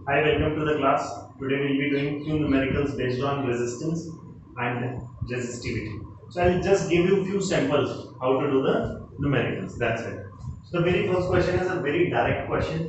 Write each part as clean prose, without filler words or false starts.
Hi, welcome to the class. Today we'll be doing few numericals based on resistance and resistivity. So I'll just give you few samples how to do the numericals. That's it. So the very first question is a very direct question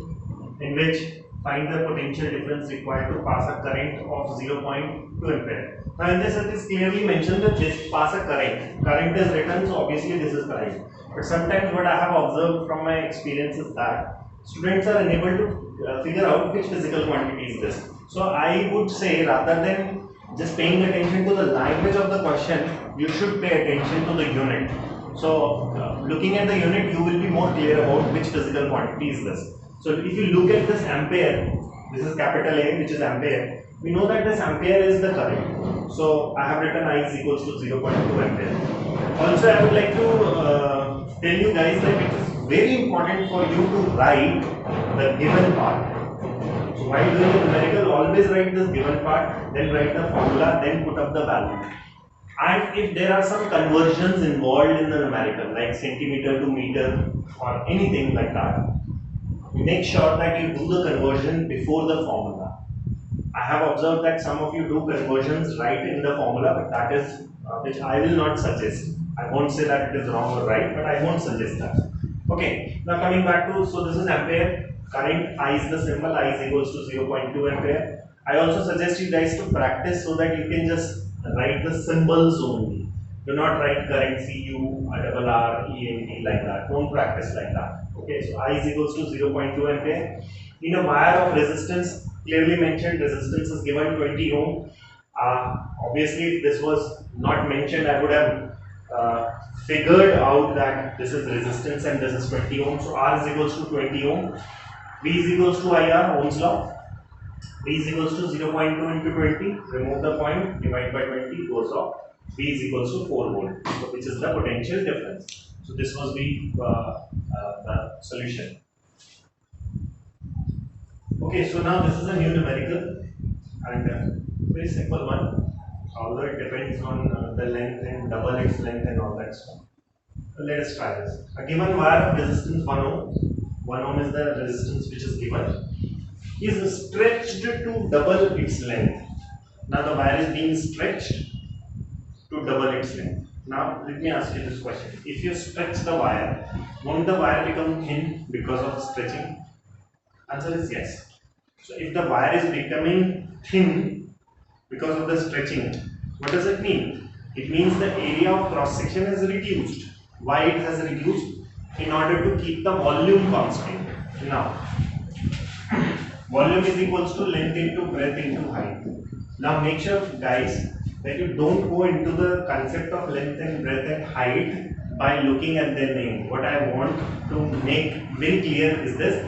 in which find the potential difference required to pass a current of 0.2 ampere. Now in this it is clearly mentioned that this pass a current. Current is written, so obviously this is current. But sometimes what I have observed from my experience is that students are unable to figure out which physical quantity is this. So I would say rather than just paying attention to the language of the question, you should pay attention to the unit. So looking at the unit, you will be more clear about which physical quantity is this. So if you look at this ampere, this is capital A, which is ampere. We know that this ampere is the current. So I have written I is equals to 0.2 ampere. Also, I would like to tell you guys that it is very important for you to write the given part. So while doing the numerical, always write this given part, then write the formula, then put up the value. And if there are some conversions involved in the numerical, like centimeter to meter or anything like that, make sure that you do the conversion before the formula. I have observed that some of you do conversions right in the formula, but that is which I will not suggest. I won't say that it is wrong or right, but I won't suggest that. Okay, now coming back to, so this is ampere, current I is the symbol, I is equals to 0.2 ampere. I also suggest you guys to practice so that you can just write the symbols only. Do not write current CU, double R, ENT like that. Don't practice like that. Okay, so I is equals to 0.2 ampere. In a wire of resistance, clearly mentioned resistance is given 20 ohm. Obviously, if this was not mentioned, I would have figured out that this is resistance and this is 20 ohm. So R is equals to 20 ohm. V is equals to IR, Ohm's law. V is equals to 0.2 into 20. Remove the point, divide by 20, goes off. V is equals to 4 volt, so which is the potential difference. So this was the solution. Okay, so now this is a new numerical and very simple one, although it depends on the length and double its length and all that stuff. So let us try this. A given wire of resistance 1 ohm, 1 ohm is the resistance which is given, is stretched to double its length. Now the wire is being stretched to double its length. Now let me ask you this question. If you stretch the wire, won't the wire become thin because of stretching? Answer is yes. So if the wire is becoming thin because of the stretching, what does it mean? It means the area of cross section is reduced. Why it has reduced? In order to keep the volume constant. Now, volume is equals to length into breadth into height. Now make sure guys that you don't go into the concept of length and breadth and height by looking at their name. What I want to make very clear is this: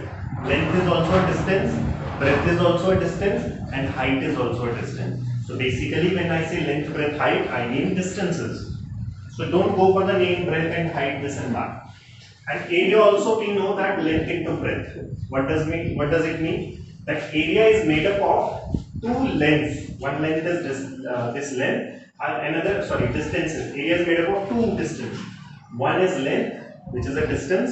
length is also a distance, breadth is also a distance, and height is also a distance. So basically when I say length, breadth, height, I mean distances. So don't go for the name, breadth and height, this and that. And area also, we know that length into breadth. What does it mean? That area is made up of two lengths. One length is this length, and distances. Area is made up of two distances. One is length, which is a distance,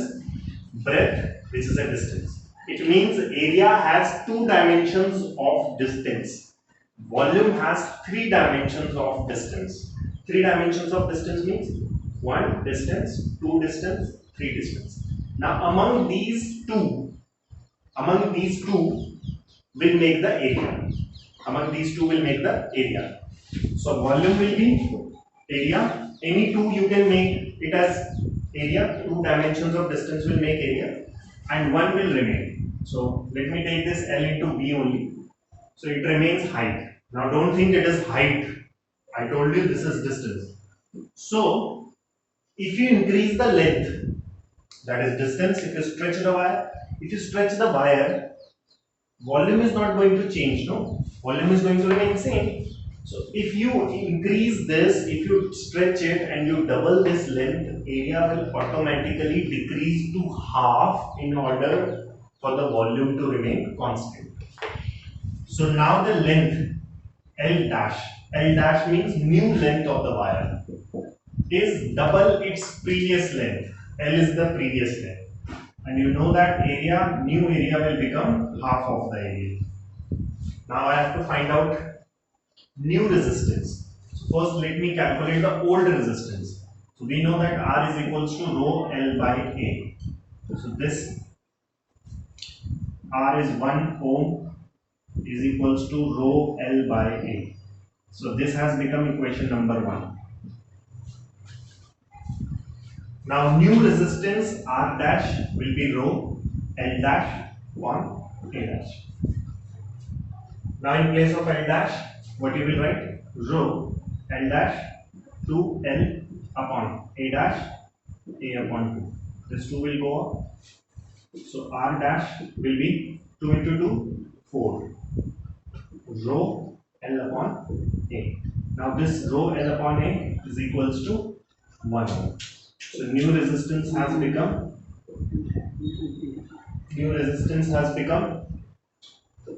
breadth, which is a distance. It means area has two dimensions of distance. Volume has three dimensions of distance. Three dimensions of distance means one distance, two distance, three distance. Now among these two will make the area. Among these two will make the area. So volume will be area. Any two you can make it as area. Two dimensions of distance will make area, and one will remain. So let me take this L into B only. So it remains height. Now don't think it is height. I told you this is distance. So if you increase the length, that is distance, if you stretch the wire, volume is not going to change, no? Volume is going to remain same. So if you increase this, if you stretch it and you double this length, area will automatically decrease to half in order for the volume to remain constant. So now the length L dash means new length of the wire, is double its previous length. L is the previous length. And you know that area, new area will become half of the area. Now I have to find out new resistance. So first let me calculate the old resistance. So we know that R is equals to rho L by A. So this R is 1 ohm is equals to rho L by A. So this has become equation number 1. Now new resistance R dash will be rho L dash upon A dash. Now in place of L dash, what you will write? Rho L dash 2L upon A dash A upon 2. This 2 will go up. So R dash will be 2 into 2, 4. Rho L upon A. Now this rho L upon A is equals to 1 ohm. So new resistance has become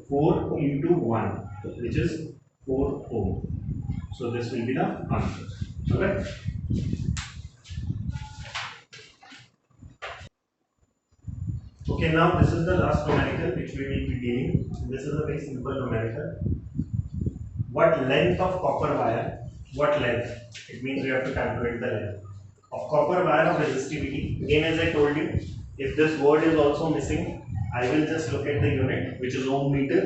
4 into 1, which is 4 ohm. So this will be the answer. Alright. Okay, now this is the last numerical which we will be dealing. This is a very simple numerical. What length of copper wire? What length? It means we have to calculate the length of copper wire of resistivity. Again, as I told you, if this word is also missing, I will just look at the unit, which is ohm meter,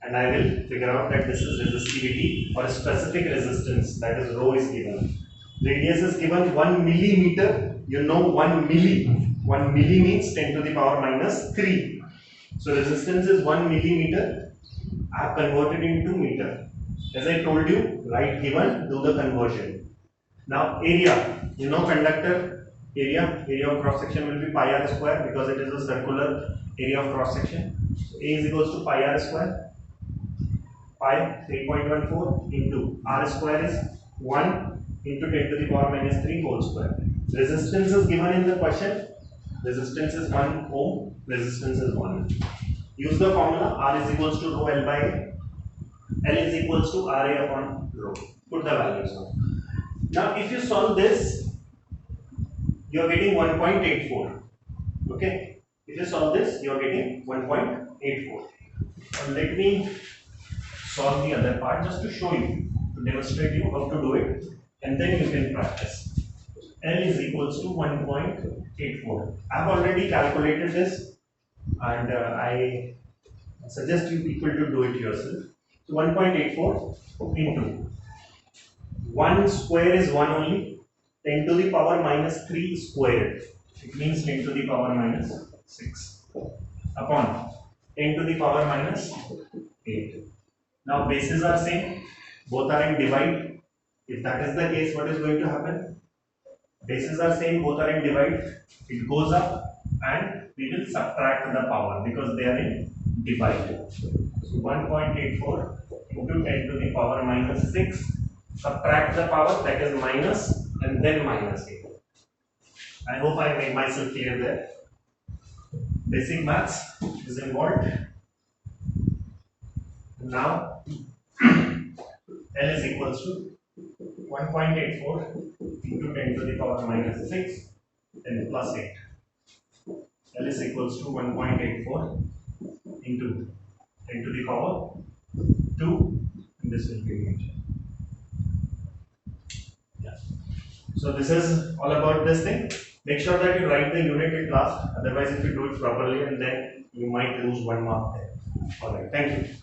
and I will figure out that this is resistivity or a specific resistance, that is rho is given. Radius is given 1 millimeter. You know 1 milli. 1 milli means 10 to the power minus 3. So resistance is 1 millimeter. I have converted into meter. As I told you, write given, do the conversion. Now area, you know conductor area of cross section will be pi r square because it is a circular area of cross section. So A is equals to pi r square. Pi 3.14 into r square is 1 into 10 to the power minus 3 whole square. Resistance is given in the question. Resistance is 1 ohm. Resistance is 1. Use the formula R is equals to rho L by A. L is equals to RA upon rho. Put the values on. Now, if you solve this, you are getting 1.84. Okay. If you solve this, you are getting 1.84. Let me solve the other part just to show you, to demonstrate you how to do it, and then you can practice. L is equals to 1.84. I have already calculated this, and I suggest you people to do it yourself. So 1.84 into 1 square is 1 only, 10 to the power minus 3 squared. It means 10 to the power minus 6 upon 10 to the power minus 8. Now bases are same, both are in divide. If that is the case, what is going to happen? Bases are same, both are in divide. It goes up and we will subtract the power because they are in divide. So 1.84 into 10 to the power minus 6. Subtract the power, that is minus and then minus 8. I hope I made myself clear there. Basic maths is involved. Now L is equals to 1.84 into 10 to the power minus 6 and plus 8. L is equals to 1.84 into 10 to the power 2, and this will be meter. Yeah. So this is all about this thing. Make sure that you write the unit at last. Otherwise, if you do it properly, and then you might lose 1 mark there. All right. Thank you.